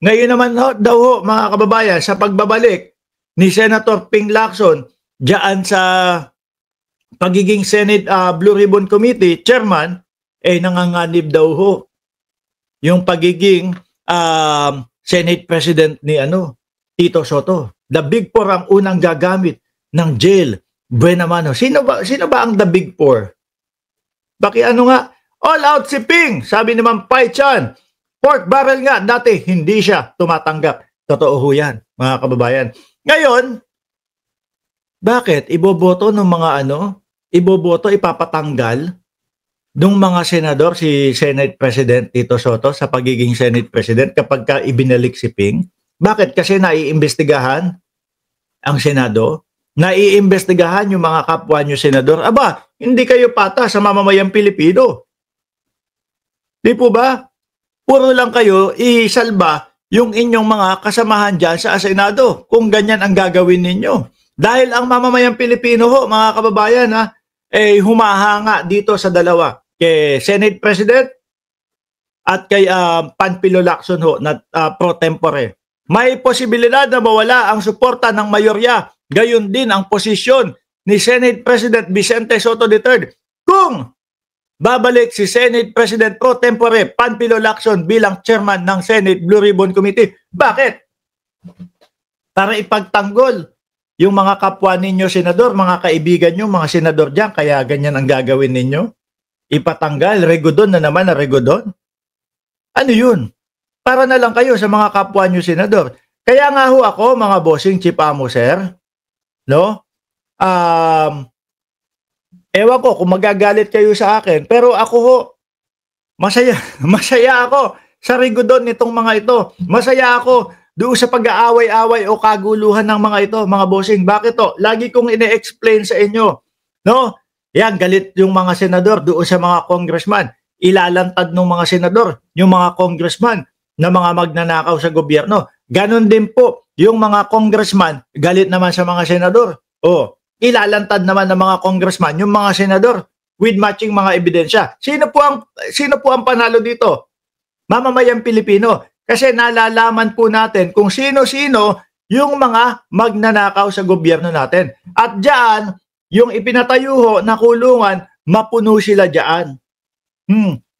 Ngayon naman daw ho, mga kababayan, sa pagbabalik ni Senator Ping Lacson diyan sa pagiging Senate Blue Ribbon Committee Chairman, nanganganib daw ho yung pagiging Senate President ni Tito Soto. The Big Four ang unang gagamit ng jail. Buena mano. Sino ba ang The Big Four? Nga, all out si Ping. Sabi naman Pai Chan, pork barrel nga, dati hindi siya tumatanggap. Totoo ho yan, mga kababayan. Ngayon, bakit iboboto ng mga ipapatanggal nung mga senador si Senate President Tito Soto sa pagiging Senate President kapag ka ibinalik si Ping? Bakit? Kasi naiimbestigahan ang Senado, naiimbestigahan yung mga kapwa nyo senador. Aba, hindi kayo pata sa mamamayang Pilipino. Di po ba? Puro lang kayo isalba yung inyong mga kasamahan dyan sa Senado kung ganyan ang gagawin ninyo. Dahil ang mamamayang Pilipino ho, mga kababayan, humahanga dito sa dalawa. Kay Senate President at kay Panfilo Lacson ho na pro tempore. May posibilidad na mawala ang suporta ng mayorya. Gayon din ang posisyon ni Senate President Vicente Soto III kung babalik si Senate President pro tempore Panfilo Lacson bilang chairman ng Senate Blue Ribbon Committee. Bakit? Para ipagtanggol yung mga kapwa ninyo senador, mga kaibigan nyo, mga senador dyan, kaya ganyan ang gagawin ninyo? Ipatanggal, regodon na naman na regodon? Ano yun? Para na lang kayo sa mga kapwa nyo senador. Kaya nga ho ako, mga bossing Chief Amo, sir, no? Ewan ko kung magagalit kayo sa akin, pero ako ho, masaya ako sa regodon nitong mga ito. Masaya ako doon sa pag-aaway-away o kaguluhan ng mga ito, mga bossing. Bakit to? Lagi kong ine-explain sa inyo, no? Yan, galit yung mga senador doon sa mga congressman. Ilalantad ng mga senador, yung mga congressman na mga magnanakaw sa gobyerno. Ganon din po yung mga congressman, galit naman sa mga senador. Ilalantad naman ng mga congressman yung mga senador with matching mga ebidensya. Sino po ang panalo dito? Mamamayang Pilipino. Kasi nalalaman po natin kung sino-sino yung mga magnanakaw sa gobyerno natin. At diyan, yung ipinatayo ho na kulungan, mapuno sila diyan.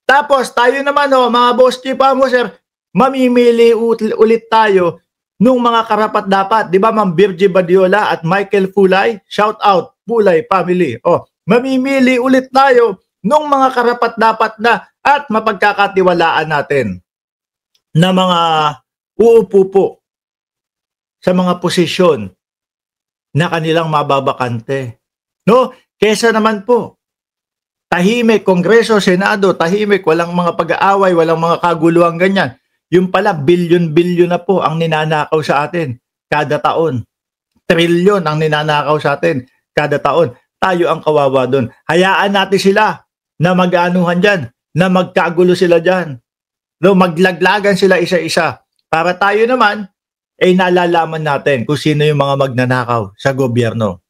Tapos tayo naman mga boss Chief Amo, sir, mamimili ulit tayo nung mga karapat-dapat. Di ba, Ma'am Virgie Badiola at Michael Fulay? Shout out, Fulay family. Mamimili ulit tayo nung mga karapat-dapat na at mapagkakatiwalaan natin na mga uupo po sa mga posisyon na kanilang mababakante. No? Kesa naman po, tahimik, Kongreso, Senado, tahimik, walang mga pag-aaway, walang mga kaguluhan ganyan. Yung pala, bilyon-bilyon na po ang ninanakaw sa atin kada taon. Trilyon ang ninanakaw sa atin kada taon. Tayo ang kawawa doon. Hayaan natin sila na mag-anuhan dyan, na magkagulo sila dyan. No, maglaglagan sila isa-isa. Para tayo naman, nalalaman natin kung sino yung mga magnanakaw sa gobyerno.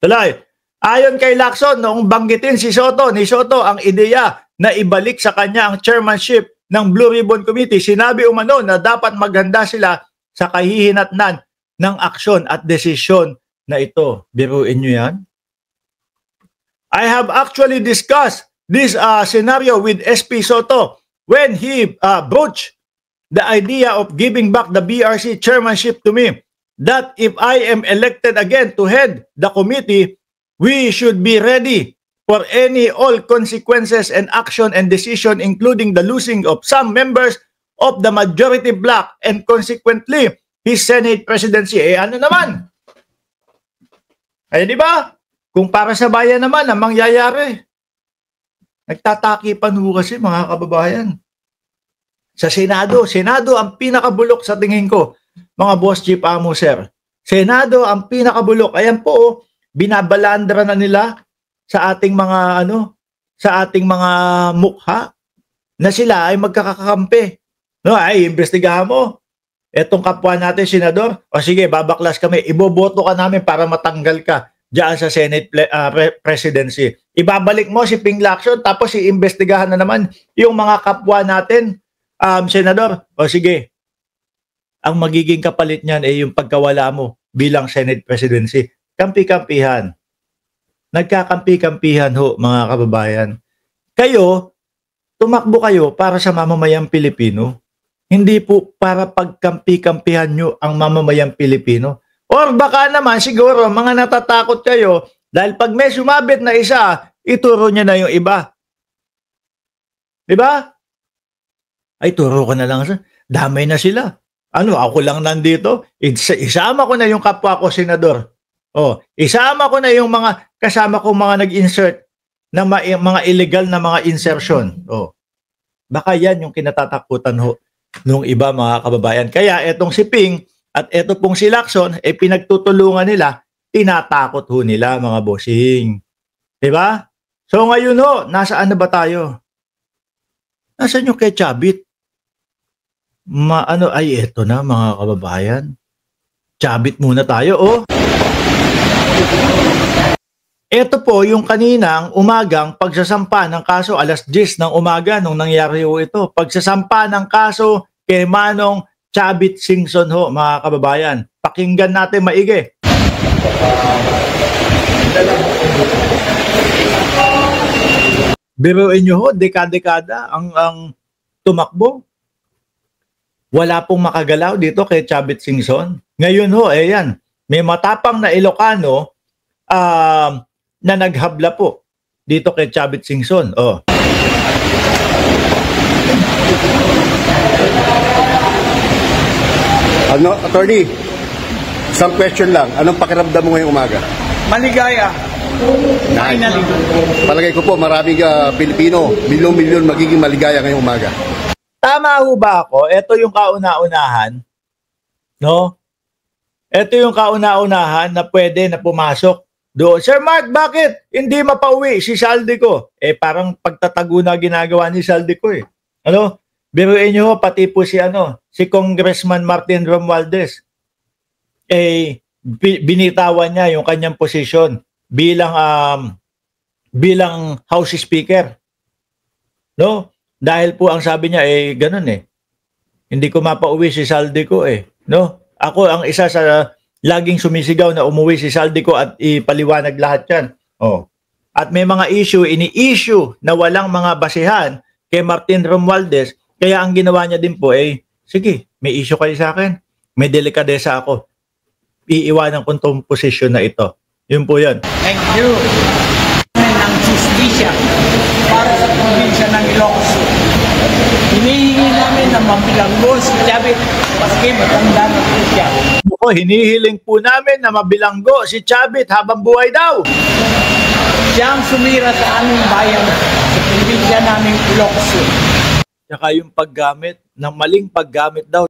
Tuloy, ayon kay Lacson, noong banggitin ni Soto ang ideya na ibalik sa kanya ang chairmanship ng Blue Ribbon Committee, sinabi umano na dapat maghanda sila sa kahihinatnan ng aksyon at desisyon na ito. Biruin nyo yan? I have actually discussed this scenario with SP Soto when he broached the idea of giving back the BRC chairmanship to me, that if I am elected again to head the committee, we should be ready for any all consequences and action and decision, including the losing of some members of the majority bloc and consequently his Senate presidency. Ano naman? Di ba? Kung para sa bayan naman ang mangyayari. Nagtatakipan ho kasi, mga kababayan. Sa Senado ang pinakabulok sa tingin ko, mga boss Chief Amo, sir. Senado ang pinakabulok. Ayan po, binabalandra na nila sa ating mga sa ating mga mukha na sila ay magkakakampi. No, imbestigahan mo etong kapwa natin senador. O sige, babaklas kami. Iboboto ka namin para matanggal ka diyan sa Senate presidency. Ibabalik mo si Ping Lacson tapos iimbestigahan na naman yung mga kapwa natin senador. O sige. ang magiging kapalit niyan ay yung pagkawala mo bilang Senate presidency. Kampi-kampihan. Nagkakampi-kampihan ho, mga kababayan. Kayo, tumakbo kayo para sa mamamayang Pilipino. Hindi po para pagkampi-kampihan nyo ang mamamayang Pilipino. Or baka naman siguro mga natatakot kayo dahil pag may sumabit na isa, ituro niya na yung iba. Diba? Ay, turo ko na lang. Damay na sila. Ano, ako lang nandito. Isama ko na yung kapwa ko, senador. Oh, isama ko na yung mga kasama ko mga nag-insert na mga illegal na mga insertion. Oh. Baka yan yung kinatatakutan ho nung iba, mga kababayan. Kaya etong si Ping at eto pong si Lacson, pinagtutulungan nila, tinatakot ho nila, mga bossing. Diba? So ngayon ho, nasaan na ba tayo? Nasaan yung kay Chavit? Ay, eto na, mga kababayan. Chavit muna tayo, oh. Ito po yung kaninang umagang pagsasampa ng kaso, alas 10 ng umaga nung nangyari ho ito. Pagsasampa ng kaso kay Manong Chavit Singson ho, mga kababayan. Pakinggan natin maigi. Biruin nyo ho, dekada-dekada ang tumakbo. Wala pong makagalaw dito kay Chavit Singson. Ngayon ho, yan. May matapang na Ilocano na naghabla po dito kay Chavit Singson. Oh. Ano, attorney, isang question lang. Anong pakiramdam mo ngayong umaga? Maligaya. Finally. Palagay ko po, maraming Pilipino, milyon-milyon magiging maligaya ngayong umaga. Tama ho ba ako? Ito yung kauna-unahan, no? Ito yung kauna-unahan na pwede na pumasok doon. Sir Mark, bakit hindi mapauwi si Saldico? Parang pagtatago na ginagawa ni Saldico eh. Ano? Biruin nyo ho, pati po si Congressman Martin Romualdez. Binitawan niya yung kanyang posisyon bilang House Speaker. No? Dahil po ang sabi niya ganun eh. Hindi ko mapauwi si Saldico eh, no? Ako ang isa sa laging sumisigaw na umuwi si Saldico at ipaliwanag lahat 'yan. Oh. At may mga ini-issue na walang mga basihan kay Martin Romualdez, kaya ang ginawa niya din po sige, may issue kayo sa akin. May delikadesa ako. Iiwanan ko 'tong posisyon na ito. Yun po 'yan. Thank you. Ng justisya para sa probinsya ng Ilocos. Hinihingi namin na mabilanggo si Chavit paski matanda na po siya. Hinihiling po namin na mabilanggo si Chavit habang buhay daw. Siya ang sumira sa aming bayan sa probinsya naming Ilocos. Saka yung paggamit, ng maling paggamit daw